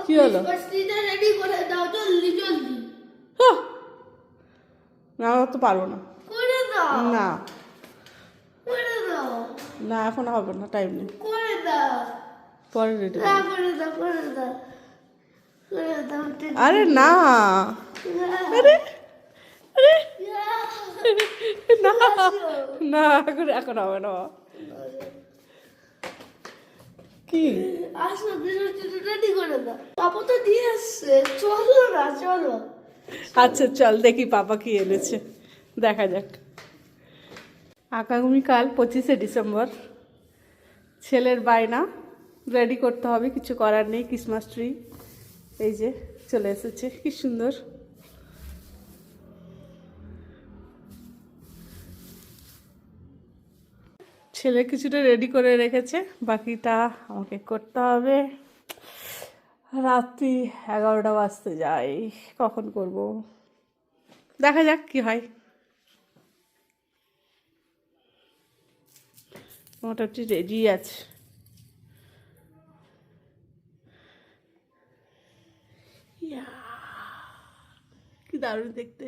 কি হলো? রেডি করে দাও জলদি জলদি। না তো পারবো না। করে দাও না করে দাও না, এখন হবে না, টাইম নেই, করে দাও পরে রেডি। না করে দাও করে দাও করে দাও। আরে না, আরে আরে না না, এখন এখন হবে না। কি আসো রেডি করে দাও। পাপা তো দিয়ে আসছে, চলো না চলো। আচ্ছা চল দেখি পাপা কি এনেছে, দেখা যাক। আগামীকাল 25শে ডিসেম্বর, ছেলের বায়না, রেডি করতে হবে, কিছু করার নেই। ক্রিসমাস ট্রি এই যে চলে এসেছে, কি সুন্দর। ছেলে কিছুটা রেডি করে রেখেছে, বাকিটা আমাকে করতে হবে। রাত্রি 11টা বাজতে যায়, কখন করব দেখা যাক কি হয়। মোটামুটি রেডি আছে। কি দারুণ দেখতে।